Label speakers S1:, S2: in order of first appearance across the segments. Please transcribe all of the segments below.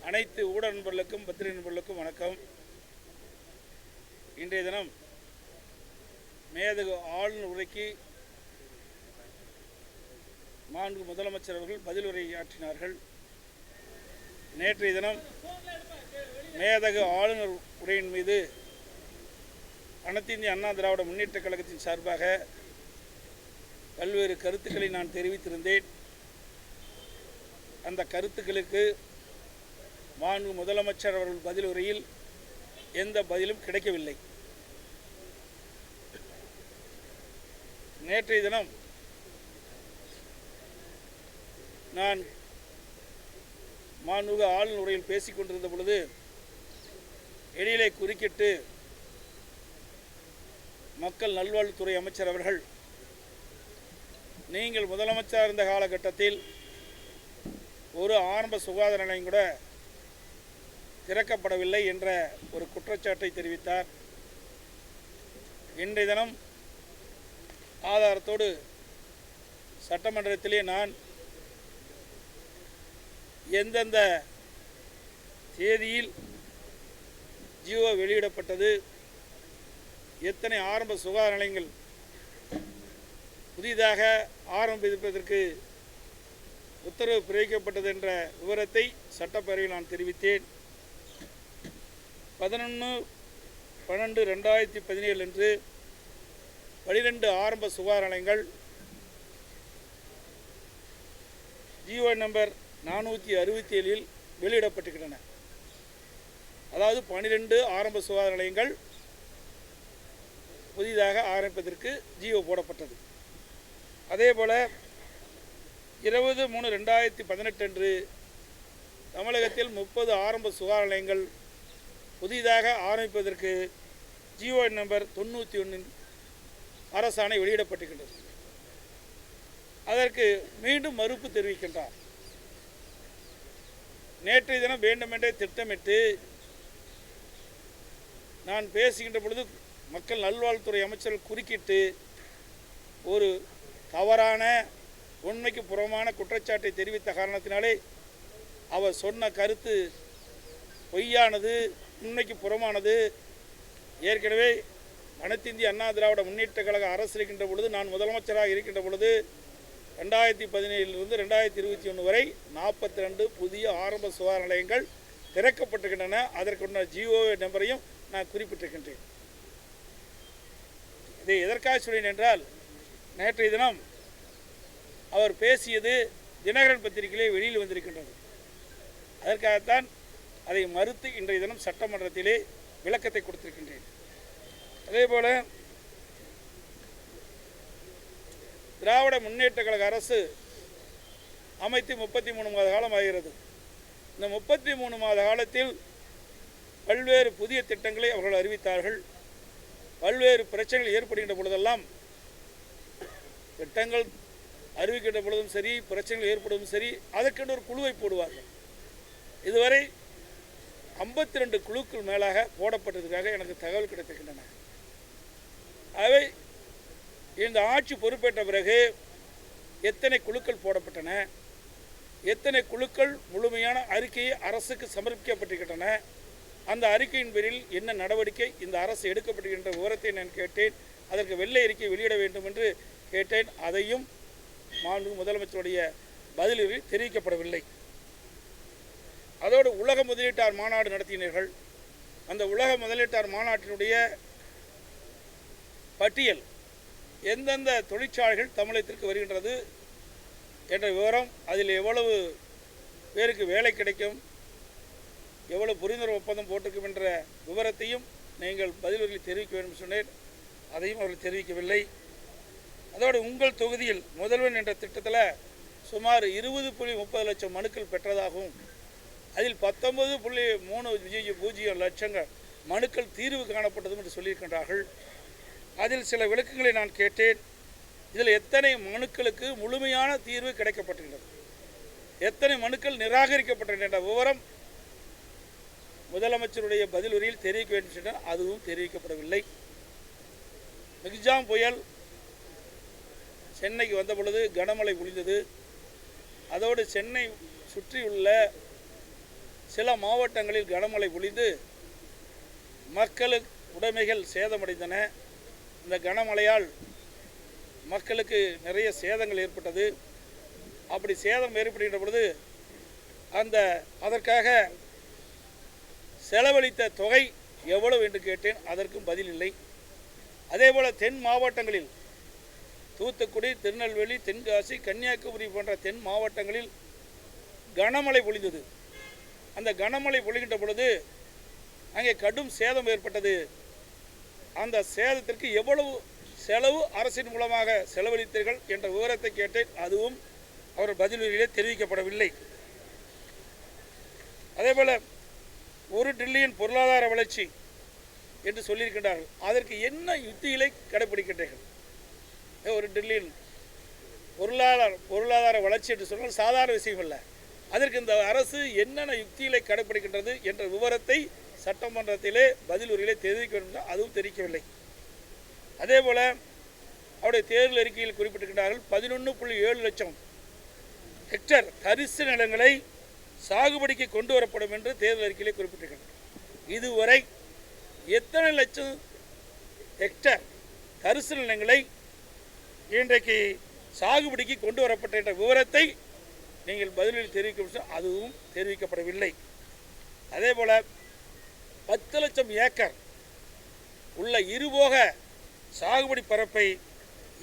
S1: அனைத்து ஊடக நண்பர்களுக்கும் பத்திரிகை நண்பர்களுக்கும் வணக்கம். இன்றைய தினம் மேதகு ஆளுநர் உரைக்கு மாண்பு முதலமைச்சர் அவர்கள் பதில் உரையாற்றினார்கள். நேற்றைய தினம் மேதகு ஆளுநர் உரையின் மீது அனைத்து இந்திய அண்ணா திராவிட முன்னேற்றக் கழகத்தின் சார்பாக பல்வேறு கருத்துக்களை நான் தெரிவித்திருந்தேன். அந்த கருத்துக்களுக்கு மாண்பு முதலமைச்சர் அவர்கள் பதில் உரையில் எந்த பதிலும் கிடைக்கவில்லை. நேற்றைய தினம் நான் மாண்புமிகு ஆளுநர் உரையில் பேசிக் கொண்டிருந்த பொழுது இடையிலே குறுக்கிட்டு மக்கள் நல்வாழ்வுத்துறை அமைச்சர் அவர்கள், நீங்கள் முதலமைச்சர் இருந்த காலகட்டத்தில் ஒரு ஆரம்ப சுகாதார நிலையம் கூட திறக்கப்படவில்லை என்ற ஒரு குற்றச்சாட்டை தெரிவித்தார். இன்றைய தினம் ஆதாரத்தோடு சட்டமன்றத்திலே நான் எந்தெந்த தேதியில் ஜியோ வெளியிடப்பட்டது, எத்தனை ஆரம்ப சுகாதார நிலையங்கள் புதிதாக ஆரம்பிப்பதற்கு உத்தரவு பிறப்பிக்கப்பட்டது என்ற விவரத்தை சட்டப்பேரவையில் நான் தெரிவித்தேன். 11/12/2017 அன்று 12 ஆரம்ப சுகாதார நிலையங்கள் ஜியோ நம்பர் 467 வெளியிடப்பட்டிருக்கின்றன. அதாவது 12 ஆரம்ப சுகாதார நிலையங்கள் புதிதாக ஆரம்பிப்பதற்கு ஜியோ போடப்பட்டது. அதேபோல் 20/3/2018 அன்று தமிழகத்தில் 30 ஆரம்ப சுகாதார நிலையங்கள் புதிதாக ஆரம்பிப்பதற்கு ஜியோ நம்பர் 91 அரசாணை வெளியிடப்பட்டிருக்கின்றது. அதற்கு மீண்டும் மறுப்பு தெரிவிக்கின்றார். நேற்றைய தினம் வேண்டுமென்றே திட்டமிட்டு நான் பேசுகின்ற பொழுது மக்கள் நல்வாழ்வுத்துறை அமைச்சர்கள் குறுக்கிட்டு ஒரு தவறான உண்மைக்கு புறமான குற்றச்சாட்டை தெரிவித்த காரணத்தினாலே அவர் சொன்ன கருத்து பொய்யானது, உண்மைக்கு புறமானது. ஏற்கனவே அனைத்து இந்திய அண்ணா திராவிட முன்னேற்ற கழக அரசு இருக்கின்ற பொழுது, நான் முதலமைச்சராக இருக்கின்ற பொழுது 2017 2021 வரை 42 புதிய ஆரம்ப சுகாதார நிலையங்கள் திறக்கப்பட்டிருக்கின்றன. அதற்குள்ள ஜியோ நம்பரையும் நான் குறிப்பிட்டிருக்கின்றேன். இதை எதற்காக சொன்னேன் என்றால், நேற்றைய தினம் அவர் பேசியது தினகரன் பத்திரிகையிலே வெளியில் வந்திருக்கின்றது. அதற்காகத்தான் அதை மறுத்து இன்றைய தினம் சட்டமன்றத்திலே விளக்கத்தை கொடுத்திருக்கின்றேன். அதேபோல் திராவிட முன்னேற்ற கழக அரசு அமைத்து 33 மாத காலம் ஆகிறது. இந்த 33 மாத காலத்தில் பல்வேறு புதிய திட்டங்களை அவர்கள் அறிவித்தார்கள். பல்வேறு பிரச்சனைகள் ஏற்படுகின்ற பொழுதெல்லாம் திட்டங்கள் அறிவிக்கின்ற பொழுதும் சரி, பிரச்சனைகள் ஏற்படுவதும் சரி, அதற்கென்று ஒரு குழுவை போடுவார்கள். இதுவரை 52 குழுக்கள் மேலாக போடப்பட்டதுக்காக எனக்கு தகவல் கிடைத்திருக்கின்றன. அவை இந்த ஆட்சி பொறுப்பேற்ற பிறகு எத்தனை குழுக்கள் போடப்பட்டன, எத்தனை குழுக்கள் முழுமையான அறிக்கையை அரசுக்கு சமர்ப்பிக்கப்பட்டிருக்கின்றன, அந்த அறிக்கையின் பேரில் என்ன நடவடிக்கை இந்த அரசு எடுக்கப்பட்டிருக்கின்ற விவரத்தை நான் கேட்டேன். அதற்கு வெள்ளை அறிக்கை வெளியிட வேண்டும் என்று கேட்டேன். அதையும் மாண்பு முதலமைச்சருடைய பதிலில் தெரிவிக்கப்படவில்லை. அதோடு உலக முதலீட்டாளர் மாநாடு நடத்தினீர்கள். அந்த உலக முதலீட்டாளர் மாநாட்டினுடைய பட்டியல், எந்தெந்த தொழிற்சாலைகள் தமிழகத்திற்கு வருகின்றது என்ற விவரம், அதில் எவ்வளவு பேருக்கு வேலை கிடைக்கும், எவ்வளவு புரிந்துணர்வு ஒப்பந்தம் போட்டிருக்கும் என்ற விவரத்தையும் நீங்கள் பதில்களில் தெரிவிக்க வேண்டும் சொன்னேன். அதையும் அவர்கள் தெரிவிக்கவில்லை. அதோடு உங்கள் தொகுதியில் முதல்வன் என்ற திட்டத்தில் சுமார் 20.30 லட்சம் மனுக்கள் பெற்றதாகவும், அதில் 19.30 லட்சங்கள் மனுக்கள் தீர்வு காணப்பட்டதும் என்று சொல்லியிருக்கின்றார்கள். அதில் சில விளக்கங்களை நான் கேட்டேன். இதில் எத்தனை மனுக்களுக்கு முழுமையான தீர்வு கிடைக்கப்பட்டிருக்கிறது, எத்தனை மனுக்கள் நிராகரிக்கப்பட்டன என்ற விவரம் முதலமைச்சருடைய பதில் உரையில் தெரிவிக்க வேண்டும் சொன்னால் அதுவும் தெரிவிக்கப்படவில்லை. மிக்ஜாம் புயல் சென்னைக்கு வந்த பொழுது கனமழை பொழிந்தது. அதோடு சென்னை சுற்றியுள்ள சில மாவட்டங்களில் கனமழை பொழிந்து மக்களுக்கு உடைமைகள் சேதமடைந்தன. இந்த கனமழையால் மக்களுக்கு நிறைய சேதங்கள் ஏற்பட்டது. அப்படி சேதம் ஏற்படுகின்ற பொழுது அதற்காக செலவழித்த தொகை எவ்வளவு என்று கேட்டேன். அதற்கும் பதில் இல்லை. அதேபோல் தென் மாவட்டங்களில் தூத்துக்குடி, திருநெல்வேலி, தென்காசி, கன்னியாகுமரி போன்ற தென் மாவட்டங்களில் கனமழை பொழிந்தது. அந்த கனமழை பொழிகின்ற பொழுது அங்கே கடும் சேதம் ஏற்பட்டது. அந்த சேதத்திற்கு எவ்வளவு செலவு அரசின் மூலமாக செலவழித்தீர்கள் என்ற விவரத்தை கேட்டேன். அதுவும் அவர் பதிலுரையிலே தெரிவிக்கப்படவில்லை. அதேபோல் 1 டிரில்லியன் பொருளாதார வளர்ச்சி என்று சொல்லியிருக்கின்றார்கள். அதற்கு என்ன யுத்திகளை கடைபிடிக்கின்றீர்கள்? 1 டிரில்லியன் பொருளாதார வளர்ச்சி என்று சொன்னால் சாதாரண விஷயம் அல்ல. அதற்கு இந்த அரசு என்னென்ன யுக்திகளை கடைபிடிக்கின்றது என்ற விவரத்தை சட்டமன்றத்திலே பதிலுரையிலே தெரிவிக்க வேண்டும். அதுவும் தெரிவிக்கவில்லை. அதேபோல் அவருடைய தேர்தல் அறிக்கையில் குறிப்பிட்டிருக்கிறார்கள் 11.7 லட்சம் ஹெக்டேர் தரிசு நிலங்களை சாகுபடிக்கு கொண்டு வரப்படும் என்று தேர்தல் அறிக்கையிலே குறிப்பிட்டிருக்கிறார். இதுவரை எத்தனை லட்சம் ஹெக்டேர் தரிசு நிலங்களை இன்றைக்கு சாகுபடிக்கு கொண்டு வரப்பட்ட என்ற விவரத்தை நீங்கள் பதிலில் தெரிவிக்க, அதுவும் தெரிவிக்கப்படவில்லை. அதேபோல் 10 லட்சம் ஏக்கர் உள்ள இருபோக சாகுபடி பரப்பை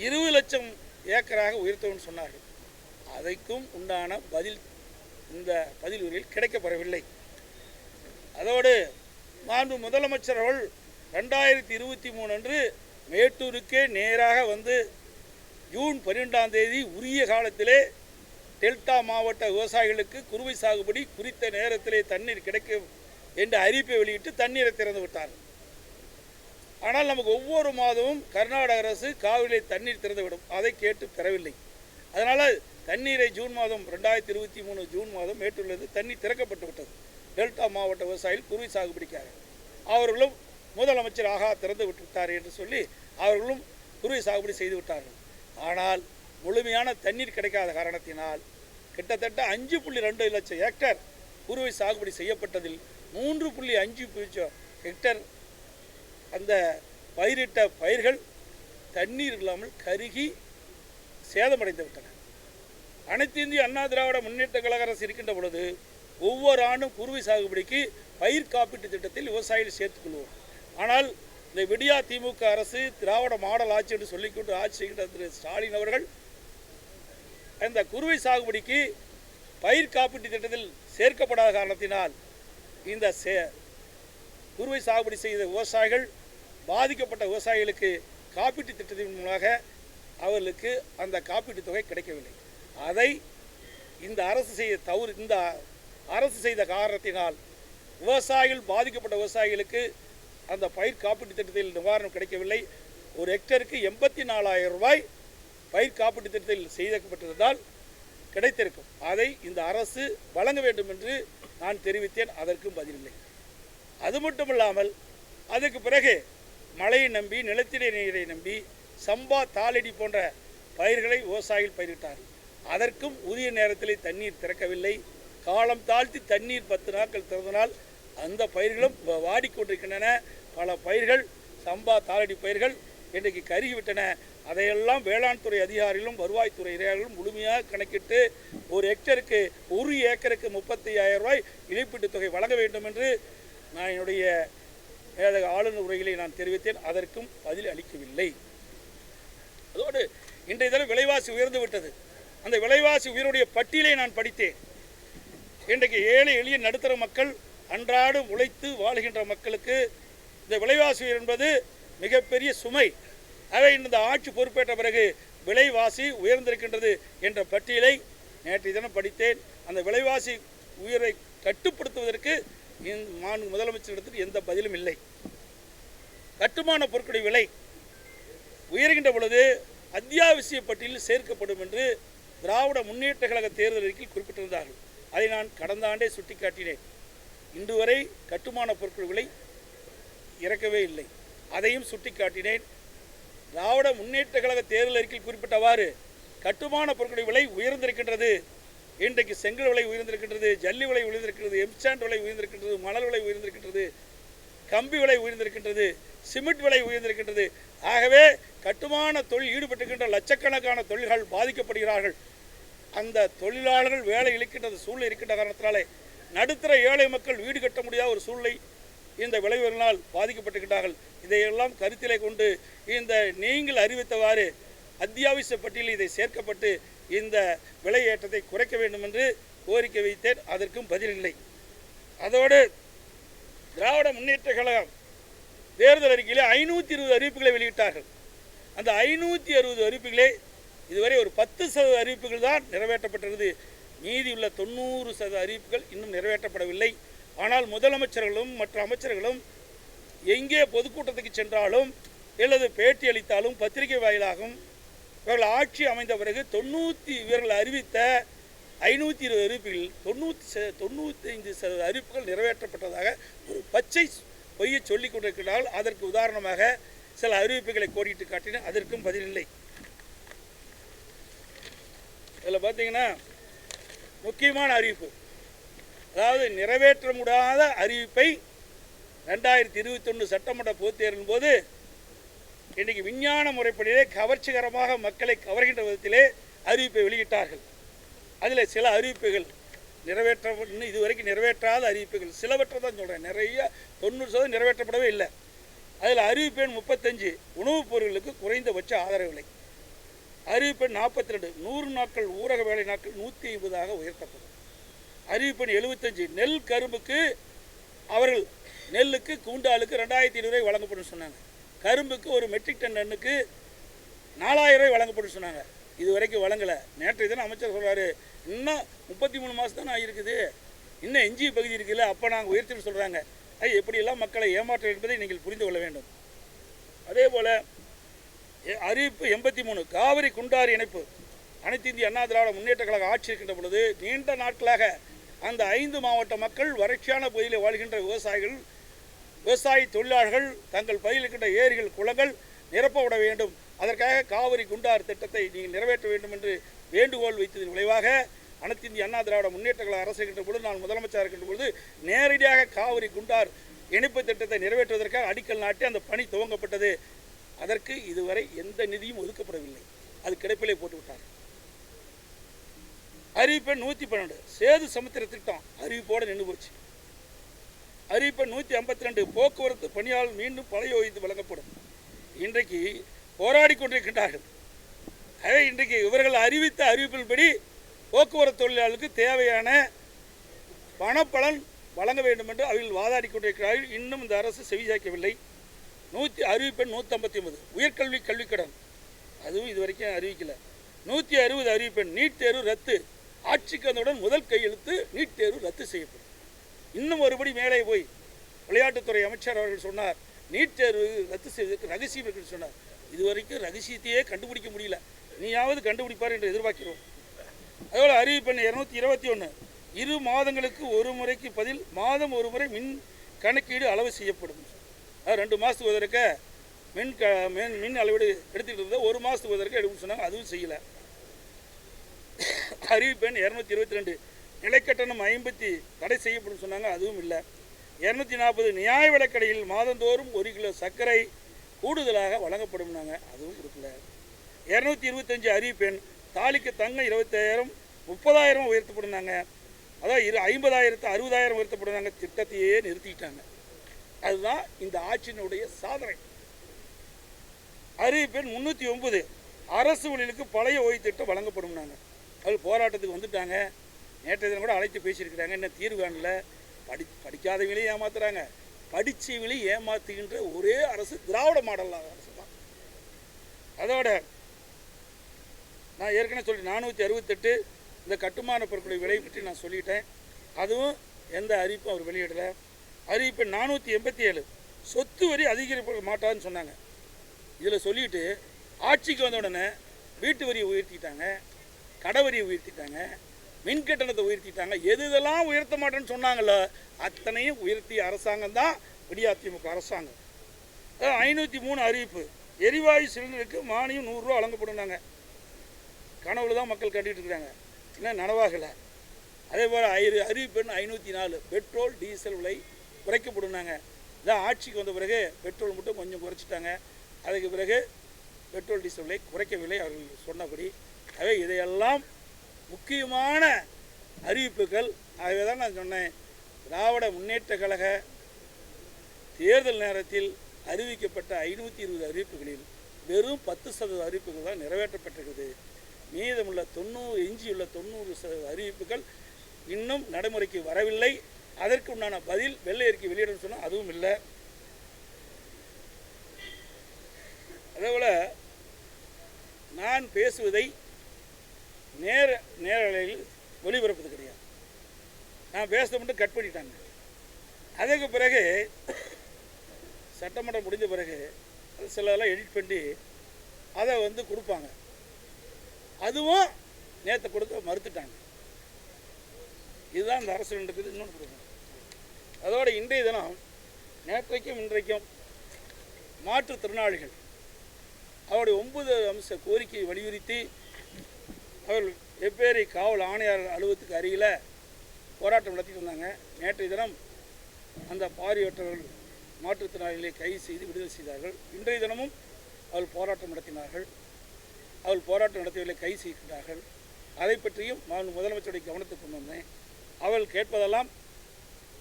S1: 20 லட்சம் ஏக்கராக உயர்த்தவும் சொன்னார்கள். அதற்கும் உண்டான பதில் இந்த பதிலுரையில் கிடைக்கப்படவில்லை. அதோடு மாண்பு முதலமைச்சர் அவர்கள் 2023 அன்று மேட்டூருக்கே நேராக வந்து ஜூன் 12ஆம் தேதி உரிய காலத்திலே டெல்டா மாவட்ட விவசாயிகளுக்கு குறுவை சாகுபடி குறித்த நேரத்திலே தண்ணீர் கிடைக்கும் என்று அறிவிப்பை வெளியிட்டு தண்ணீரை திறந்து விட்டார்கள். ஆனால் நமக்கு ஒவ்வொரு மாதமும் கர்நாடக அரசு காவிரியிலே தண்ணீர் திறந்துவிடும். அதை கேட்டு பெறவில்லை. அதனால் தண்ணீரை ஜூன் மாதம் 2023 ஜூன் மாதம் மேட்டூரிலிருந்து தண்ணீர் திறக்கப்பட்டு விட்டது. டெல்டா மாவட்ட விவசாயிகள் குறுவை சாகுபடிக்காக அவர்களும் முதலமைச்சர் திறந்து விட்டுவிட்டார் என்று சொல்லி அவர்களும் குறுவை சாகுபடி செய்து விட்டார்கள். ஆனால் முழுமையான தண்ணீர் கிடைக்காத காரணத்தினால் கிட்டத்தட்ட 5.2 லட்சம் ஹெக்டேர் குறுவை சாகுபடி செய்யப்பட்டதில் 3.5 ஹெக்டேர் அந்த பயிரிட்ட பயிர்கள் தண்ணீர் இல்லாமல் கருகி சேதமடைந்து விட்டன. அனைத்து இந்திய அண்ணா திராவிட முன்னேற்ற கழக அரசு இருக்கின்ற பொழுது ஒவ்வொரு ஆண்டும் குறுவை சாகுபடிக்கு பயிர் காப்பீட்டு திட்டத்தில் விவசாயிகள் சேர்த்துக்கொள்வோம். ஆனால் இந்த விடியா திமுக அரசு திராவிட மாடல் ஆட்சி என்று சொல்லிக்கொண்டு ஆட்சி செய்கின்ற திரு ஸ்டாலின் அவர்கள் இந்த குறுவை சாகுபடிக்கு பயிர் காப்பீட்டு திட்டத்தில் சேர்க்கப்படாத காரணத்தினால் இந்த குறுவை சாகுபடி செய்த விவசாயிகள் பாதிக்கப்பட்ட விவசாயிகளுக்கு காப்பீட்டு திட்டத்தின் மூலமாக அவர்களுக்கு அந்த காப்பீட்டு தொகை கிடைக்கவில்லை. அதை இந்த அரசு செய்த காரணத்தினால் விவசாயிகள் பாதிக்கப்பட்ட விவசாயிகளுக்கு அந்த பயிர் காப்பீட்டு திட்டத்தில் நிவாரணம் கிடைக்கவில்லை. ஒரு ஹெக்டருக்கு 84,000 ரூபாய் பயிர் காப்பீட்டு திட்டத்தில் செய்யப்பட்டிருந்தால் கிடைத்திருக்கும். அதை இந்த அரசு வழங்க வேண்டும் என்று நான் தெரிவித்தேன். அதற்கும் பதிலில்லை. அது மட்டுமில்லாமல் அதுக்கு பிறகு மழையை நம்பி நிலத்தடி நீரை நம்பி சம்பா தாளடி போன்ற பயிர்களை விவசாயிகள் பயிரிட்டார்கள். அதற்கும் உரிய நேரத்திலே தண்ணீர் திறக்கவில்லை. காலம் தாழ்த்தி தண்ணீர் 10 நாட்கள் திறந்தனால் அந்த பயிர்களும் வாடிக்கொண்டிருக்கின்றன. பல பயிர்கள் சம்பா தாளடி பயிர்கள் இன்றைக்கு கருகிவிட்டன. அதையெல்லாம் வேளாண் துறை அதிகாரிகளும் வருவாய்த்துறை அதிகாரிகளும் முழுமையாக கணக்கிட்டு ஒரு ஹெக்டருக்கு 1 ஏக்கருக்கு 35,000 ரூபாய் இழப்பீட்டுத் தொகை வழங்க வேண்டும் என்று நான் என்னுடைய ஆளுநர் உரைகளை நான் தெரிவித்தேன். அதற்கும் பதில் அளிக்கவில்லை. அதோடு இன்றைய தினம் விலைவாசி உயர்ந்து விட்டது. அந்த விலைவாசி உயர்வுடைய பட்டியலை நான் படித்தேன். இன்றைக்கு ஏழை எளிய நடுத்தர மக்கள் அன்றாடம் உழைத்து வாழ்கின்ற மக்களுக்கு இந்த விலைவாசி உயர்வு என்பது மிகப்பெரிய சுமை. அவை இந்த ஆட்சி பொறுப்பேற்ற பிறகு விலைவாசி உயர்ந்திருக்கின்றது என்ற பட்டியலை நேற்றைய தினம் படித்தேன். அந்த விலைவாசி உயர்வை கட்டுப்படுத்துவதற்கு முதலமைச்சரிடத்தில் எந்த பதிலும் இல்லை. கட்டுமான பொருட்களுடைய விலை உயர்கின்ற பொழுது அத்தியாவசிய பட்டியலில் சேர்க்கப்படும் என்று திராவிட முன்னேற்ற கழக தேர்தல் அறிக்கையில் குறிப்பிட்டிருந்தார்கள். அதை நான் கடந்த ஆண்டே சுட்டிக்காட்டினேன். இன்று வரை கட்டுமான பொருட்கள் விலை இறக்கவே இல்லை. அதையும் சுட்டிக்காட்டினேன். திராவிட முன்னேற்ற கழக தேர்தல் அறிக்கையில் குறிப்பிட்டவாறு கட்டுமான பொருட்களுடைய விலை உயர்ந்திருக்கின்றது. இன்றைக்கு செங்கல் விலை உயர்ந்திருக்கின்றது, ஜல்லி விலை உயர்ந்திருக்கிறது, எம்சாண்ட் விலை உயர்ந்திருக்கின்றது, மணல் விலை உயர்ந்திருக்கின்றது, கம்பி விலை உயர்ந்திருக்கின்றது, சிமெண்ட் விலை உயர்ந்திருக்கின்றது. ஆகவே கட்டுமான தொழில் ஈடுபட்டிருக்கின்ற லட்சக்கணக்கான தொழில்கள் பாதிக்கப்படுகிறார்கள். அந்த தொழிலாளர்கள் வேலை இழக்கின்ற சூழ்நிலை இருக்கின்ற காரணத்தினாலே நடுத்தர ஏழை மக்கள் வீடு கட்ட முடியாத ஒரு சூழ்நிலை இந்த விளைவுகளால் பாதிக்கப்பட்டிருக்கிறார்கள். இதையெல்லாம் கருத்திலே கொண்டு இந்த நீங்கள் அறிவித்தவாறு அத்தியாவசிய பட்டியலில் இதை சேர்க்கப்பட்டு இந்த விலை ஏற்றத்தை குறைக்க வேண்டும் என்று கோரிக்கை வைத்தேன். அதற்கும் பதிலில்லை. அதோடு திராவிட முன்னேற்ற கழகம் தேர்தல் அறிக்கையிலே 520 அறிவிப்புகளை வெளியிட்டார்கள். அந்த 560 அறிவிப்புகளே இதுவரை ஒரு 10% அறிவிப்புகள் தான் நிறைவேற்றப்பட்டிருந்தது. மீதியுள்ள 90% அறிவிப்புகள் இன்னும் நிறைவேற்றப்படவில்லை. ஆனால் முதலமைச்சர்களும் மற்ற அமைச்சர்களும் எங்கே பொதுக்கூட்டத்துக்கு சென்றாலும் அல்லது பேட்டி அளித்தாலும் பத்திரிகை வாயிலாகவும் இவர்கள் ஆட்சி அமைந்த பிறகு இவர்கள் அறிவித்த 520 அறிவிப்புகளில் 95% அறிவிப்புகள் நிறைவேற்றப்பட்டதாக ஒரு பச்சை பொய்யை சொல்லிக் கொண்டிருக்கிறார்கள். அதற்கு உதாரணமாக சில அறிவிப்புகளை கோடிட்டு காட்டின, அதற்கும் பதிலில்லை. இதில் பார்த்தீங்கன்னா முக்கியமான அறிவிப்பு, அதாவது நிறைவேற்ற முடியாத அறிவிப்பை 2021 சட்டமன்ற பொதுத் தேர்தலின் போது இன்றைக்கு விஞ்ஞான முறைப்படியே கவர்ச்சிகரமாக மக்களை கவர்கின்ற விதத்திலே அறிவிப்பை வெளியிட்டார்கள். அதில் சில அறிவிப்புகள் இதுவரைக்கும் நிறைவேற்றாத அறிவிப்புகள் சிலவற்றை தான் சொல்கிறேன். நிறைய 90% நிறைவேற்றப்படவே இல்லை. அதில் அறிவிப்பு எண் 35 உணவுப் பொருட்களுக்கு குறைந்தபட்ச ஆதரவு விலை, அறிவிப்பு எண் 42 100 நாட்கள் ஊரக வேலை நாட்கள் 150 உயர்த்தப்படும், அறிவிப்பு எண் 75 நெல் கரும்புக்கு அவர்கள் நெல்லுக்கு குண்டாலுக்கு 2200 வழங்கப்படும் சொன்னாங்க. கரும்புக்கு ஒரு மெட்ரிக் டன் நெல்லுக்கு 4000 வழங்கப்படும் சொன்னாங்க. இது வரைக்கும் வழங்கலை. நேற்றைய தினம் அமைச்சர் சொல்கிறாரு, இன்னும் 33 மாதம் தானே இருக்குது, இன்னும் எஞ்சிய பகுதி இருக்குல்ல, அப்போ நாங்கள் உயர்த்தின்னு சொல்கிறாங்க. எப்படியெல்லாம் மக்களை ஏமாற்றம் என்பதை நீங்கள் புரிந்து கொள்ள வேண்டும். அதே போல் அறிவிப்பு 83 காவிரி குண்டாறு இணைப்பு. அனைத்து இந்திய அண்ணா திராவிட முன்னேற்ற கழக ஆட்சி இருக்கின்ற பொழுது நீண்ட நாட்களாக அந்த 5 மாவட்ட மக்கள் வறட்சியான பகுதியில் வாழ்கின்ற விவசாய தொழிலாளர்கள் தங்கள் பகுதியில் இருக்கின்ற ஏரிகள் குளங்கள் நிரப்பப்பட வேண்டும், அதற்காக காவிரி குண்டாறு திட்டத்தை நீங்கள் நிறைவேற்ற வேண்டும் என்று வேண்டுகோள் வைத்ததன் விளைவாக அனைத்து இந்திய அண்ணா திராவிட முன்னேற்ற கழக அரசு இருக்கின்ற பொழுது நான் முதலமைச்சராக இருக்கின்ற பொழுது நேரடியாக காவிரி குண்டார் இணைப்பு திட்டத்தை நிறைவேற்றுவதற்காக அடிக்கல் நாட்டி அந்த பணி துவங்கப்பட்டது. அதற்கு இதுவரை எந்த நிதியும் ஒதுக்கப்படவில்லை. அது கிடப்பிலே போட்டுவிட்டார். அறிவிப்பு 112 சேது சமுத்திர திட்டம் அறிவிப்போடு நின்று போச்சு. அறிவிப்பு 152 போக்குவரத்து பணியாளர் மீண்டும் பழைய ஓய்வு வழங்கப்படும். இன்றைக்கு போராடி கொண்டிருக்கின்றார்கள். இன்றைக்கு இவர்கள் அறிவித்த அறிவிப்பின்படி போக்குவரத்து தொழிலாளர்களுக்கு தேவையான பணப்பலன் வழங்க வேண்டும் என்று அவர்கள் வாதாடி கொண்டிருக்கிறார்கள். இன்னும் இந்த அரசு செவிசாய்க்கவில்லை. அறிவிப்பு 159 உயர்கல்வி கல்விக்கடன், அதுவும் இதுவரைக்கும் அறிவிக்கலை. 160 அறிவிப்பு நீட் தேர்வு ரத்து. ஆட்சிக்கு வந்தவுடன் முதல் கையெழுத்து நீட் தேர்வு ரத்து செய்யப்படும். இன்னும் ஒருபடி மேலே போய் விளையாட்டுத்துறை அமைச்சர் அவர்கள் சொன்னார், நீட் தேர்வு ரத்து செய்வதற்கு ரகசியம் இருக்குன்னு சொன்னார். இதுவரைக்கும் ரகசியத்தையே கண்டுபிடிக்க முடியல. நீயாவது கண்டுபிடிப்பார் என்று எதிர்பார்க்கிறோம். அதோட அறிவிப்பு 221 2 மாதங்களுக்கு ஒரு முறைக்கு பதில் மாதம் ஒரு முறை மின் கணக்கீடு அளவு செய்யப்படும். 2 மாதத்துக்கு வதற்க மின் அளவீடு எடுத்துக்கிட்டு இருந்தால் 1 மாதத்துக்கு வதற்க எடுக்கணும்னு சொன்னாங்க. அதுவும் செய்யலை. அறிவிப்பு 222 நிலைக்கட்டணம் 50 தடை செய்யப்படும் சொன்னாங்க. அதுவும் இல்லை. 240 நியாய விலைக்கடையில் மாதந்தோறும் 1 கிலோ சர்க்கரை கூடுதலாக வழங்கப்படும்னாங்க. அதுவும் கொடுக்கல. 225 அறிவிப்பெண் தாலிக்கு தங்க 25000 30,000 உயர்த்தப்படுனாங்க. அதான் 50,000 60,000 உயர்த்தப்படுனாங்க. திட்டத்தையே நிறுத்திட்டாங்க. அதுதான் இந்த ஆட்சியினுடைய சாதனை. அறிவிப்பெண் 309 அரசு ஊழியர்களுக்கு பழைய ஓய்வு திட்டம் வழங்கப்படும்னாங்க. அது போராட்டத்துக்கு வந்துட்டாங்க. நேற்றைய தினம் கூட அழைத்து பேசியிருக்கிறாங்க. என்ன தீர்வு காணல. படிக்காதவங்களையும் ஏமாத்துறாங்க, படித்தவங்களையும் ஏமாத்துகின்ற ஒரே அரசு திராவிட மாடல் அரசு தான். அதோட நான் ஏற்கனவே சொல்லி 468 இந்த கட்டுமான பொருட்களுடைய விலை பற்றி நான் சொல்லிட்டேன். அதுவும் எந்த அறிவிப்பும் அவர் வெளியிடலை. அறிவிப்பு 487 சொத்து வரி அதிகரிக்க மாட்டாதுன்னு சொன்னாங்க. இதில் சொல்லிட்டு ஆட்சிக்கு வந்த உடனே வீட்டு வரியை உயர்த்திட்டாங்க, கடை வரியை உயர்த்திட்டாங்க, மின் கட்டணத்தை உயர்த்திட்டாங்க. எதெல்லாம் உயர்த்த மாட்டேன்னு சொன்னாங்களோ அத்தனையும் உயர்த்திய அரசாங்கம் தான் விடியாதிமுக அரசாங்கம். 503 அறிவிப்பு எரிவாயு சிலிண்டருக்கு மானியம் 100 ரூபா வழங்கப்படுனாங்க. கனவுல தான் மக்கள் கட்டிகிட்டு இருக்கிறாங்க, இன்னும் நனவாகலை. அதே போல் அறிவிப்பு 504 பெட்ரோல் டீசல் விலை குறைக்கப்படுனாங்க. இதான் ஆட்சிக்கு வந்த பிறகு பெட்ரோல் மட்டும் கொஞ்சம் குறைச்சிட்டாங்க. அதுக்கு பிறகு பெட்ரோல் டீசல் விலை குறைக்கவில்லை அவர்கள் சொன்னபடி. ஆகவே இதையெல்லாம் முக்கியமான அறிவிப்புகள். ஆகவே தான் நான் சொன்னேன், திராவிட முன்னேற்ற கழக தேர்தல் நேரத்தில் அறிவிக்கப்பட்ட 520 அறிவிப்புகளில் வெறும் 10% அறிவிப்புகள் தான் நிறைவேற்றப்பட்டிருக்கிறது. மீதமுள்ள 90% அறிவிப்புகள் இன்னும் நடைமுறைக்கு வரவில்லை. அதற்கு உண்டான பதில் வெள்ளை அறிக்கை வெளியிடணும் சொன்னால் அதுவும் இல்லை. அதேபோல் நான் பேசுவதை நேரலையில் ஒளிபரப்பது கிடையாது. நான் பேசுகிறத மட்டும் கட் பண்ணிட்டாங்க. அதுக்கு பிறகு சட்டமன்றம் முடிஞ்ச பிறகு சிலதெல்லாம் எடிட் பண்ணி அதை கொடுப்பாங்க. அதுவும் நேற்று கொடுக்க மறுத்துட்டாங்க. இதுதான் இந்த அரசியல் இருக்குது. இன்னொன்று கொடுக்கணும். அதோட இன்றைய தினம் நேற்றைக்கும் இன்றைக்கும் மாற்றுத்திறனாளிகள் அவருடைய 9 அம்ச கோரிக்கையை வலியுறுத்தி அவர்கள் வெவ்வேறு காவல் ஆணையாளர் அலுவலகத்துக்கு அருகில் போராட்டம் நடத்திட்டு வந்தாங்க. நேற்றைய தினம் அந்த பார்வையற்றவர்கள் மாற்றுத்திறனாளிகளை கைது செய்து விடுதலை செய்தார்கள். இன்றைய தினமும் அவர்கள் போராட்டம் நடத்தினார்கள். அவர்கள் போராட்டம் நடத்தியவர்களை கைது செய்கின்றார்கள். அதை பற்றியும் நான் முதலமைச்சருடைய கவனத்துக்கு கொண்டு வந்தேன். அவர்கள் கேட்பதெல்லாம்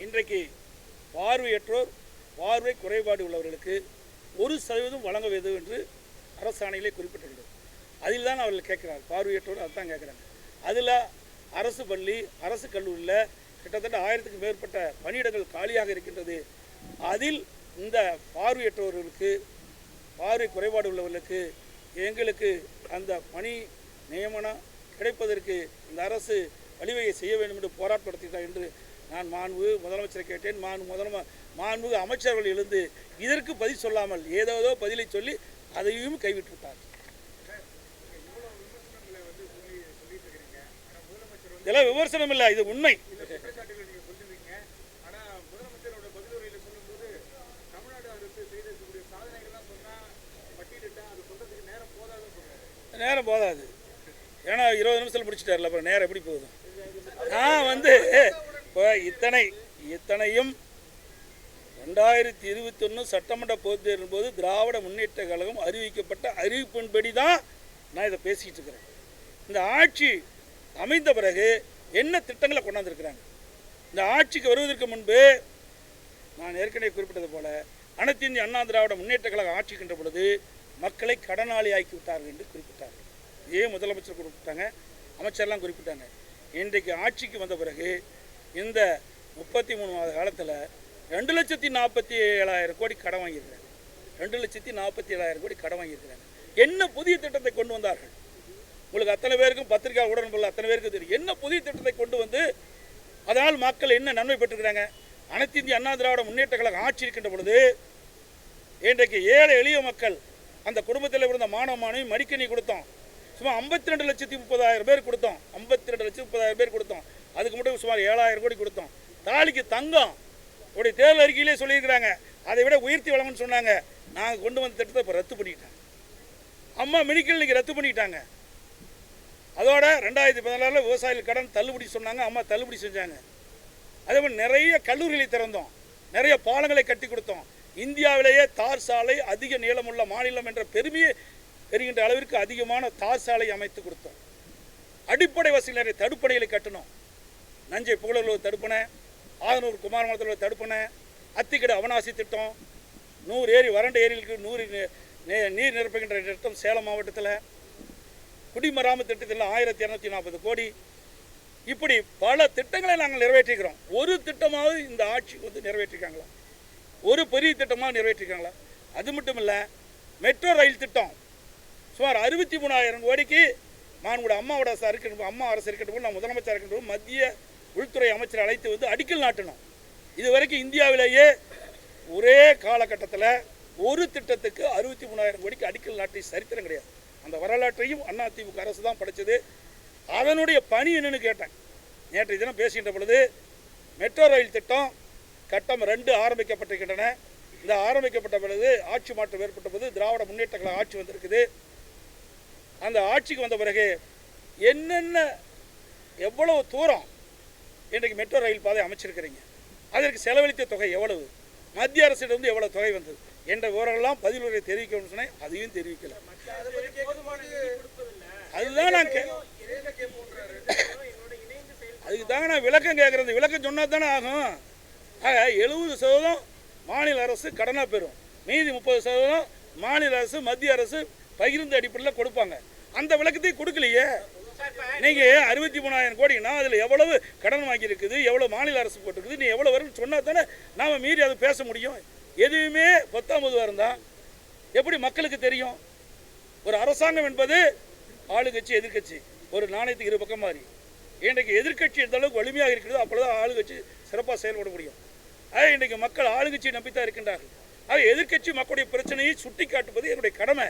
S1: இன்றைக்கு பார்வையற்றோர் பார்வை குறைபாடு உள்ளவர்களுக்கு 1% வழங்க வேண்டும் என்று அரசாணையிலே குறிப்பிட்டுள்ளது. அதில் தான் அவர்கள் கேட்குறாங்க. பார்வையற்றோர் அதுதான் கேட்குறாங்க. அதில் அரசு பள்ளி அரசு கல்லூரியில் கிட்டத்தட்ட 1000க்கும் மேற்பட்ட பணியிடங்கள் காலியாக இருக்கின்றது. அதில் இந்த பார்வையற்றவர்களுக்கு பார்வை குறைபாடு உள்ளவர்களுக்கு எங்களுக்கு அந்த பணி நியமனம் கிடைப்பதற்கு இந்த அரசு வழிவகை செய்ய வேண்டும் என்று போராட்டம் நடத்தினார் என்று நான் மாண்பு முதலமைச்சரை கேட்டேன். மாண்பு அமைச்சர்கள் எழுந்து இதற்கு பதில் சொல்லாமல் ஏதோ பதிலை சொல்லி அதையும் கைவிட்டுவிட்டார். இதெல்லாம் விமர்சனம் இல்லை, இது உண்மை. நேரம் போதாது. ஏன்னா 20 நிமிஷத்தில் முடிச்சுட்டார்ல, அப்புறம் நேரம் எப்படி போகுது? நான் இப்போ இத்தனையும் 2021 சட்டமன்ற பொதுத் தேர்தலின் போது திராவிட முன்னேற்ற கழகம் அறிவிக்கப்பட்ட அறிவிப்பின்படி தான் நான் இதை பேசிக்கிட்டு இருக்கிறேன். இந்த ஆட்சி அமைந்த பிறகு என்ன திட்டங்களை கொண்டாந்துருக்கிறாங்க. இந்த ஆட்சிக்கு வருவதற்கு முன்பு நான் ஏற்கனவே குறிப்பிட்டது போல அனைத்து இந்திய அண்ணா திராவிட முன்னேற்ற கழகம் ஆட்சிக்கின்ற பொழுது மக்களை கடனாளி ஆக்கி விட்டார்கள் என்று குறிப்பிட்டார்கள். முதலமைச்சர் குறிப்பிட்டாங்க, அமைச்சர்லாம் குறிப்பிட்டாங்க. இன்றைக்கு ஆட்சிக்கு வந்த பிறகு இந்த 33 மாத காலத்தில் 2,47,000 கோடி கடன் வாங்கியிருக்கிறாங்க. 2,47,000 கோடி கடன் வாங்கியிருக்கிறாங்க. என்ன புதிய திட்டத்தை கொண்டு வந்தார்கள்? உங்களுக்கு அத்தனை பேருக்கும் பத்திரிகை உடன்படல அத்தனை பேருக்கு தெரியும். என்ன புதிய திட்டத்தை கொண்டு வந்து அதனால் மக்கள் என்ன நன்மை பெற்றுக்கிறாங்க? அனைத்து இந்திய அண்ணா திராவிட முன்னேற்ற கழகம் ஆட்சி இருக்கின்ற பொழுது இன்றைக்கு ஏழை எளிய மக்கள் அந்த குடும்பத்தில் இருந்த மாணவி மடிக்கணி கொடுத்தோம். சும்மா 52,30,000 பேர் கொடுத்தோம். 52,30,000 பேர் கொடுத்தோம். அதுக்கு மட்டும் சுமார் 7,000 கோடி கொடுத்தோம். தாலிக்கு தங்கம் உடைய தேர்தல் அறிக்கையிலே சொல்லியிருக்கிறாங்க. அதை விட உயர்த்தி வழங்கணும்னு சொன்னாங்க. நாங்கள் கொண்டு வந்த திட்டத்தை இப்போ ரத்து பண்ணிட்டாங்க. அம்மா மெடிக்கல் இன்னைக்கு ரத்து பண்ணிட்டாங்க. அதோட 2014 விவசாயிகள் கடன் தள்ளுபடி சொன்னாங்க. அம்மா தள்ளுபடி செஞ்சாங்க. அதே மாதிரி நிறைய கல்லூரிகளை திறந்தோம், நிறைய பாலங்களை கட்டி கொடுத்தோம். இந்தியாவிலேயே தார் சாலை அதிக நீளமுள்ள மாநிலம் என்ற பெருமையை பெறுகின்ற அளவிற்கு அதிகமான தார் சாலை அமைத்து கொடுத்தோம். அடிப்படை வசதி நிறைய தடுப்பணைகளை கட்டணும். நஞ்சை புகழூர் தடுப்பணை, ஆதனூர் குமாரமங்கலத்தில் தடுப்பணை, அத்திக்கடை அவனாசி திட்டம், 100 ஏரி வறண்ட ஏரிகளுக்கு 100 நீர் நிரப்புகின்ற திட்டம் சேலம் மாவட்டத்தில், குடிமராமத்து திட்டத்தில் 1240 கோடி. இப்படி பல திட்டங்களை நாங்கள் நிறைவேற்றிக்கிறோம். ஒரு திட்டமாவது இந்த ஆட்சி நிறைவேற்றிருக்காங்களா? ஒரு பெரிய திட்டமாக நிறைவேற்றிருக்காங்களா? அது மட்டும் இல்லை, மெட்ரோ ரயில் திட்டம் சுமார் 63,000 கோடிக்கு மாண்புட அம்மா அரசு இருக்கின்ற நான் முதலமைச்சர் இருக்கின்ற மத்திய உள்துறை அமைச்சரை அழைத்து அடிக்கல் நாட்டணும். இதுவரைக்கும் இந்தியாவிலேயே ஒரே காலகட்டத்தில் ஒரு திட்டத்துக்கு 63,000 கோடிக்கு அடிக்கல் நாட்டி சரித்திரம் கிடையாது. அந்த வரலாற்றையும் அதிமுக அரசு தான் படைச்சது. அதனுடைய பணி என்னன்னு கேட்டேன். நேற்றைய தினம் பேசுகின்ற பொழுது மெட்ரோ ரயில் திட்டம் கட்டம் 2 ஆரம்பிக்கப்பட்டிருக்கின்றன. இந்த ஆரம்பிக்கப்பட்ட பொழுது ஆட்சி மாற்றம் ஏற்பட்ட போது திராவிட முன்னேற்ற கழக ஆட்சி வந்திருக்குது. அந்த ஆட்சிக்கு வந்த பிறகு என்னென்ன எவ்வளவு தூரம் இன்றைக்கு மெட்ரோ ரயில் பாதை அமைச்சிருக்கிறீங்க, அதற்கு செலவழித்த தொகை எவ்வளவு, மத்திய அரசிடம் எவ்வளோ தொகை வந்தது என்ற விவரங்கள்லாம் பதிலுரை தெரிவிக்கணும்னு சொன்னேன். அதையும் தெரிவிக்கல. அதுதான் நான் அதுக்கு தாங்க நான் விளக்கம் கேட்குறது. விளக்கம் சொன்னால் தானே ஆகும். ஆக 70% மாநில அரசு கடனாக பெறும், மீதி 30% மாநில அரசு மத்திய அரசு பகிர்ந்து அடிப்படையில் கொடுப்பாங்க. அந்த விளக்கத்தையும் கொடுக்கலையே. நீங்கள் 63,000 கோடினா அதில் எவ்வளவு கடன் வாங்கியிருக்குது, எவ்வளோ மாநில அரசு போட்டிருக்குது, நீ எவ்வளோ வரும்னு சொன்னால் தானே நாம் மீறி அதை பேச முடியும். எதுவுமே 10வது வாரம் தான் எப்படி மக்களுக்கு தெரியும்? ஒரு அரசாங்கம் என்பது ஆளுங்கட்சி எதிர்கட்சி, ஒரு நாணயத்துக்கு இரு பக்கம் மாதிரி. இன்றைக்கு எதிர்கட்சி எந்த அளவுக்கு வலிமையாக இருக்கிறதோ அப்பொழுது ஆளுங்கட்சி சிறப்பாக செயல்பட முடியும். ஆக இன்றைக்கு மக்கள் ஆளுங்கட்சியை நம்பித்தான் இருக்கின்றார்கள். ஆக எதிர்கட்சி மக்களுடைய பிரச்சனையை சுட்டி காட்டுவது என்னுடைய கடமை.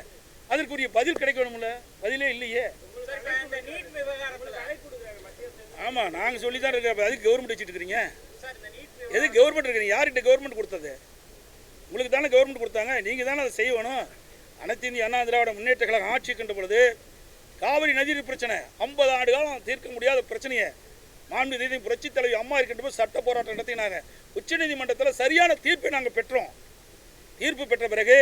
S1: அதற்குரிய பதில் கிடைக்க வேணும்ல, பதிலே இல்லையே. ஆமாம், நாங்கள் சொல்லி தான் இருக்கிற. அதுக்கு கவர்மெண்ட் வச்சுட்டு இருக்கிறீங்க. எது கவர்மெண்ட் இருக்கிறீங்க? யார்கிட்ட கவர்மெண்ட் கொடுத்தது? உங்களுக்கு தானே கவர்மெண்ட் கொடுத்தாங்க, நீங்கள் தானே அதை செய்யணும். அனைத்து இந்திய அண்ணா திராவிட முன்னேற்ற கழகம் ஆட்சி கண்ட பொழுது காவிரி நதிநீர் பிரச்சனை 50 ஆண்டு காலம் தீர்க்க முடியாத பிரச்சனையை மாண்பு நீதி புரட்சி தலைவி அம்மா இருக்கின்ற போது சட்ட போராட்டம் நடத்தினாங்க. உச்சநீதிமன்றத்தில் சரியான தீர்ப்பை நாங்கள் பெற்றோம். தீர்ப்பு பெற்ற பிறகு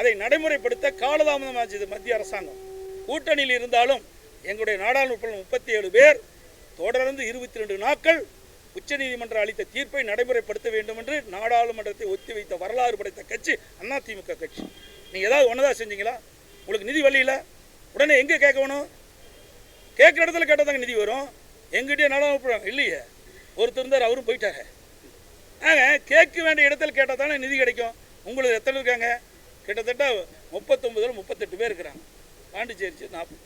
S1: அதை நடைமுறைப்படுத்த காலதாமதமாச்சு மத்திய அரசாங்கம். கூட்டணியில் இருந்தாலும் எங்களுடைய நாடாளுமன்ற 37 பேர் தொடர்ந்து 22 நாட்கள் உச்சநீதிமன்றம் அளித்த தீர்ப்பை நடைமுறைப்படுத்த வேண்டும் என்று நாடாளுமன்றத்தை ஒத்திவைத்த வரலாறு படைத்த கட்சி அதிமுக கட்சி. நீங்கள் ஏதாவது ஒன்றதா செஞ்சீங்களா? உங்களுக்கு நிதி வரல, உடனே எங்கே கேட்கணும்? கேட்குற இடத்துல கேட்டால் தாங்க நிதி வரும். எங்கிட்டே நாடாளுமன்றம் இல்லையே. ஒருத்தர் இருந்தார், அவரும் போயிட்டாங்க. ஆக கேட்க வேண்டிய இடத்துல கேட்டால் தானே நிதி கிடைக்கும். உங்களுக்கு எத்தனை இருக்காங்க? கிட்டத்தட்ட 39 38 பேர் இருக்கிறாங்க. பாண்டிச்சேரி 40.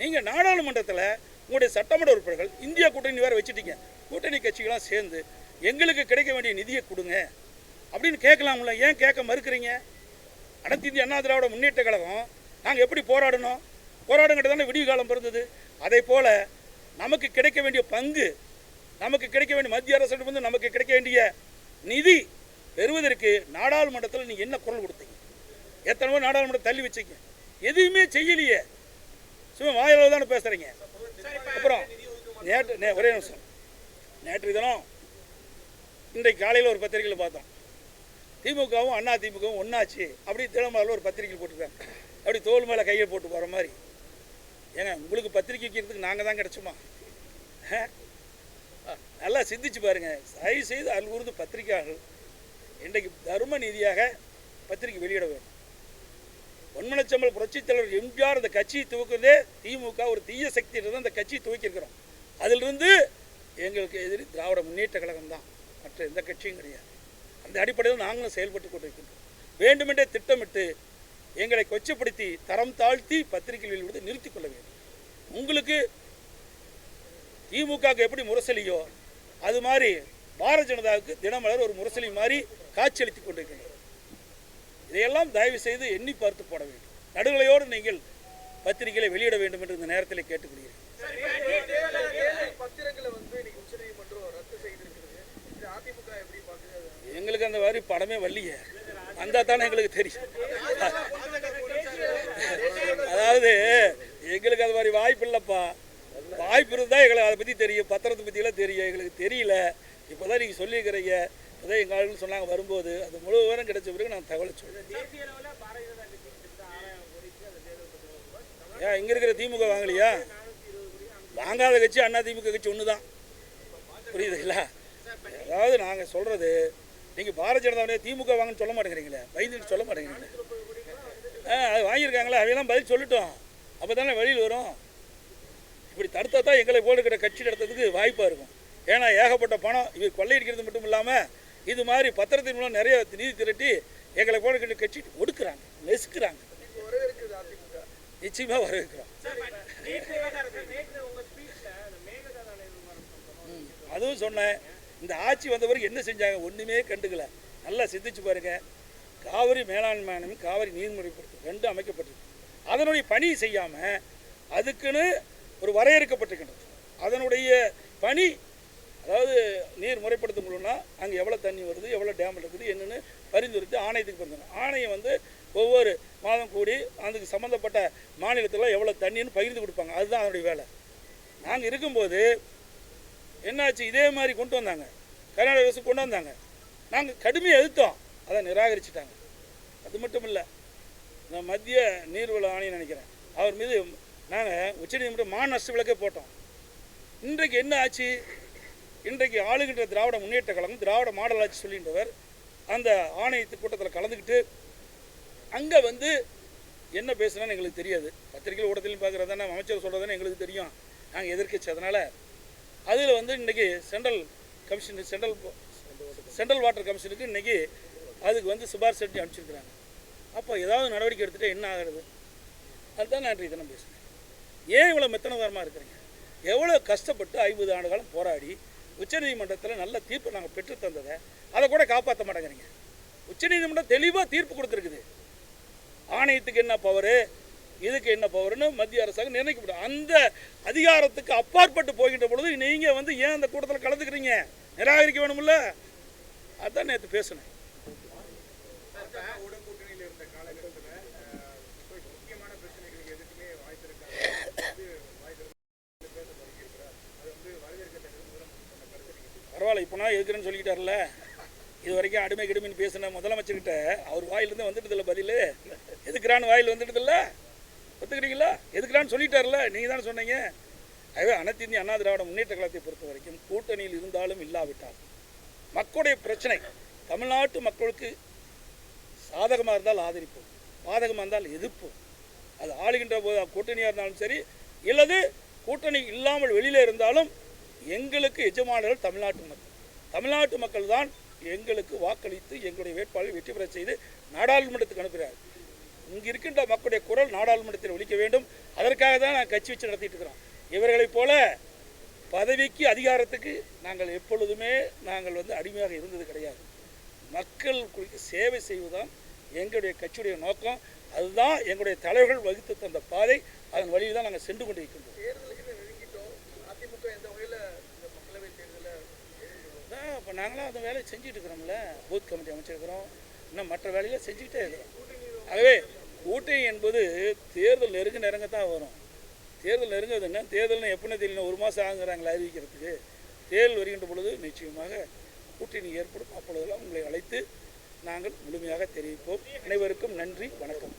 S1: நீங்கள் நாடாளுமன்றத்தில் உங்களுடைய சட்டமன்ற உறுப்பினர்கள் இந்தியா கூட்டணி வேறு வச்சுட்டீங்க. கூட்டணி கட்சிகளாம் சேர்ந்து எங்களுக்கு கிடைக்க வேண்டிய நிதியை கொடுங்க அப்படின்னு கேட்கலாம்ல. ஏன் கேட்க மறுக்கிறீங்க? அனைத்து இந்திய அண்ணா திராவிட முன்னேற்ற கழகம் நாங்கள் எப்படி போராடணும்? போராடுங்கிட்ட தானே விடிவு காலம் பிறந்தது. அதே போல் நமக்கு கிடைக்க வேண்டிய பங்கு, நமக்கு கிடைக்க வேண்டிய மத்திய அரசு வந்து நமக்கு கிடைக்க வேண்டிய நிதி பெறுவதற்கு நாடாளுமன்றத்தில் நீங்கள் என்ன குரல் கொடுத்தீங்க? எத்தனை நாடாளுமன்றம் தள்ளி வச்சிங்க? எதுவுமே செய்யலையே. சும்மா வாயிலாக தானே பேசுகிறீங்க. அப்புறம் ஒரே நிமிஷம், நேற்று தினம் இன்றைக்கு காலையில் ஒரு பத்திரிகையில் பார்த்தோம், திமுகவும் அண்ணா திமுகவும் ஒன்றாச்சு அப்படி தினமலரில் ஒரு பத்திரிகை போட்டிருக்காங்க. அப்படி தோல் மேலே கையை போட்டு போகிற மாதிரி. ஏங்க, உங்களுக்கு பத்திரிக்கை வைக்கிறதுக்கு நாங்கள் தான் கிடச்சோமா? நல்லா சிந்திச்சு பாருங்கள். தயவு செய்து அல்கூர்ந்து பத்திரிகையாளர்கள் இன்றைக்கு தர்ம நீதியாக பத்திரிகை வெளியிட வேண்டும். பொன்மனச்சம்பல் புரட்சித் தலைவர் எம்ஜிஆர் அந்த கட்சியை துவக்கிறதே திமுக ஒரு தீய சக்தி தான் அந்த கட்சியை துவக்கியிருக்கிறோம். அதிலிருந்து எங்களுக்கு எதிரி திராவிட முன்னேற்ற கழகம் தான், மற்ற எந்த கட்சியும் கிடையாது. அந்த அடிப்படையில் நாங்களும் செயல்பட்டு கொண்டிருக்கின்றோம். வேண்டுமென்றே திட்டமிட்டு எங்களை கொச்சப்படுத்தி தரம் தாழ்த்தி பத்திரிகை வெளியிடுவதை நிறுத்திக் கொள்ள வேண்டும். உங்களுக்கு திமுகவுக்கு எப்படி முரசலியோ அது மாதிரி பாரதிய ஜனதாவுக்கு தினமலர் ஒரு முரசலி மாதிரி காட்சியளித்துக் கொண்டிருக்கின்றனர். இதையெல்லாம் தயவு செய்து எண்ணி பார்த்து போட வேண்டும். நடுநிலையோடு நீங்கள் பத்திரிகைகளை வெளியிட வேண்டும் என்று இந்த நேரத்தில் கேட்டுக்கொள்கிறேன். எங்களுக்கு அந்த மாதிரி படமே வரலையே. வந்தால் தானே எங்களுக்கு தெரியும். அதாவது எங்களுக்கு அது மாதிரி வாய்ப்பு இல்லைப்பா. வாய்ப்பு இருந்தால் எங்களுக்கு அதை பற்றி தெரியும், பத்திரத்தை பற்றியெல்லாம் தெரியும். எங்களுக்கு தெரியல. இப்போ தான் நீங்கள் சொல்லியிருக்கிறீங்க. அதான் எங்கள் ஆளுன்னு சொன்னாங்க வரும்போது. அது முழு விவரம் கிடைச்ச பிறகு நான் தகவலை சொல்கிறேன். ஏன் இங்கே இருக்கிற திமுக வாங்கலையா? வாங்காத கட்சி அண்ணா திமுக கட்சி ஒன்று தான். புரியுதுங்களா? அதாவது நாங்கள் சொல்கிறது, நீங்கள் பாரதிய ஜனதாவுடைய திமுக வாங்கன்னு சொல்ல மாட்டேங்கிறீங்களே, பயந்துட்டு சொல்ல மாட்டேங்கிறீங்களே. அது வாங்கியிருக்காங்களா? அவையெல்லாம் பதில் சொல்லிட்டோம். அப்போ தானே வெளியில் வரும். இப்படி தடுத்தா தான் எங்களை போல் இருக்கிற கட்சி நடத்துறதுக்கு வாய்ப்பாக இருக்கும். ஏன்னா ஏகப்பட்ட பணம் இவர் கொள்ளையடிக்கிறது மட்டும் இல்லாமல் இது மாதிரி பத்திரத்தின் மூலம் நிறைய நிதி திரட்டி எங்களை போல இருக்கிற கட்சி ஒடுக்குறாங்க, நெசுக்குறாங்க. நிச்சயமாக வரவேற்கிறோம். அதுவும் சொன்னேன். இந்த ஆட்சி வந்த பிறகு என்ன செஞ்சாங்க? ஒன்றுமே கண்டுக்கல. நல்லா சிந்திச்சு பாருங்கள். காவிரி மேலாண்மை காவிரி நீர்முறைப்படுத்தும் ரெண்டும் அமைக்கப்பட்டிருக்கு. அதனுடைய பணி செய்யாமல் அதுக்குன்னு ஒரு வரையறுக்கப்பட்டிருக்கின்றது. அதனுடைய பணி, அதாவது நீர் முறைப்படுத்த முடியும்னா அங்கே எவ்வளோ தண்ணி வருது, எவ்வளோ டேம் இருக்குது என்னென்னு பரிந்துரைத்து ஆணையத்துக்கு பண்ணணும். ஆணையம் வந்து ஒவ்வொரு மாதம் கூடி அதுக்கு சம்மந்தப்பட்ட மாநிலத்தில் எவ்வளோ தண்ணின்னு பகிர்ந்து கொடுப்பாங்க. அதுதான் அதனுடைய வேலை. நாங்கள் இருக்கும்போது என்னாச்சு, இதே மாதிரி கொண்டு வந்தாங்க, கர்நாடக அரசு கொண்டு வந்தாங்க. நாங்கள் கடுமையாக எதிர்த்தோம், அதை நிராகரிச்சிட்டாங்க. அது மட்டும் இல்லை, நான் மத்திய நீர்வள ஆணையம் நினைக்கிறேன், அவர் மீது நாங்கள் உச்சநீதிமன்றம் மான நஷ்ட விலக்கே போட்டோம். இன்றைக்கு என்ன ஆச்சு, இன்றைக்கு ஆளுகின்ற திராவிட முன்னேற்ற கழகம், திராவிட மாடல் ஆட்சி சொல்லின்றவர் அந்த ஆணையத்து கூட்டத்தில் கலந்துக்கிட்டு அங்கே வந்து என்ன பேசுனான்னு எங்களுக்கு தெரியாது. பத்திரிகை ஊடகத்திலையும் பார்க்குறது தானே, அமைச்சர் சொல்கிறதானே எங்களுக்கு தெரியும், நாங்கள் எதிர்க்கட்சி. அதனால் அதில் வந்து இன்றைக்கி சென்ட்ரல் வாட்டர் கமிஷனுக்கு இன்றைக்கி அதுக்கு வந்து சிபாரிசு செஞ்சு அனுப்பிச்சிருக்கிறாங்க. அப்போ ஏதாவது நடவடிக்கை எடுத்துகிட்டு என்ன ஆகிறது, அதுதான் நான் இன்றைக்கு தினம் பேசுகிறேன். ஏன் இவ்வளோ மெத்தனதாரமாக இருக்கிறீங்க? எவ்வளோ கஷ்டப்பட்டு 50 ஆண்டு காலம் போராடி உச்சநீதிமன்றத்தில் நல்ல தீர்ப்பு நாங்கள் பெற்று தந்ததை அதை கூட காப்பாற்ற மாட்டேங்கிறீங்க. உச்சநீதிமன்றம் தெளிவாக தீர்ப்பு கொடுத்துருக்குது, ஆணையத்துக்கு என்ன பவரு, இதுக்கு என்ன பவர்னு மத்திய அரசாங்கம் நிர்ணயிக்கப்படும். அந்த அதிகாரத்துக்கு அப்பாற்பட்டு போகின்ற பொழுது நீங்கள் வந்து ஏன் அந்த கூட்டத்தில் கலந்துக்கிறீங்க? நிராகரிக்க வேணும்ல, அதுதான் நேற்று பேசினேன். பரவாயில்ல, இப்போ நான் எதுக்குறேன்னு சொல்லிக்கிட்டார்ல. இது வரைக்கும் அடிமை கிடுமின்னு பேசின முதலமைச்சர்கிட்ட அவர் வாயிலிருந்து வந்துட்டதில்ல பதில். எதுக்குறான்னு வாயில் வந்துட்டதில்ல, ஒத்துக்கிறீங்களா? எதுக்குறான்னு சொல்லிட்டார்ல, நீங்கள் தானே சொன்னீங்க. ஆகவே அனைத்து இந்திய அண்ணா திராவிட முன்னேற்ற கழகத்தை பொறுத்த வரைக்கும் கூட்டணியில் இருந்தாலும் இல்லாவிட்டால் மக்களுடைய பிரச்சனை, தமிழ்நாட்டு மக்களுக்கு சாதகமாக இருந்தால் ஆதரிப்போம், பாதகமாக இருந்தால் எதிர்ப்போம். அது ஆளுகின்ற போது கூட்டணியாக இருந்தாலும் சரி, இல்லது கூட்டணி இல்லாமல் வெளியில் இருந்தாலும் எங்களுக்கு எஜமானர்கள் தமிழ்நாட்டு மக்கள் தான் எங்களுக்கு வாக்களித்து எங்களுடைய வேட்பாளரை வெற்றி பெற செய்து நாடாளுமன்றத்துக்கு அனுப்புகிறார். இங்கே இருக்கின்ற மக்களுடைய குரல் நாடாளுமன்றத்தில் ஒலிக்க வேண்டும். அதற்காக தான் நான் கட்சி வச்சு நடத்திட்டு இருக்கிறோம். இவர்களைப் போல பதவிக்கு அதிகாரத்துக்கு நாங்கள் எப்பொழுதுமே நாங்கள் வந்து அடிமையாக இருந்தது கிடையாது. மக்களுக்கு சேவை செய்வதுதான் எங்களுடைய கட்சியுடைய நோக்கம். அதுதான் எங்களுடைய தலைவர்கள் வகுத்து தந்த பாதை. அதன் வழியில் தான் நாங்கள் சென்று கொண்டிருக்கின்றோம். இப்போ நாங்களாம் அந்த வேலையை செஞ்சுட்டு இருக்கிறோம்ல, பூத் கமிட்டி அமைச்சிருக்கிறோம், இன்னும் மற்ற வேலையில் செஞ்சுக்கிட்டே இருக்கிறோம். ஆகவே கூட்டணி என்பது தேர்தல் நெருங்க தான் வரும். தேர்தல் நெருங்குதுன்னா தேர்தல்னு எப்படின்னு தெரியல, 1 மாதம் ஆகுங்கிறாங்களே அறிவிக்கிறதுக்கு. தேர்தல் வருகின்ற பொழுது நிச்சயமாக கூட்டணி ஏற்படும். அப்பொழுதெல்லாம் உங்களை அழைத்து நாங்கள் முழுமையாக தெரிவிப்போம். அனைவருக்கும் நன்றி, வணக்கம்.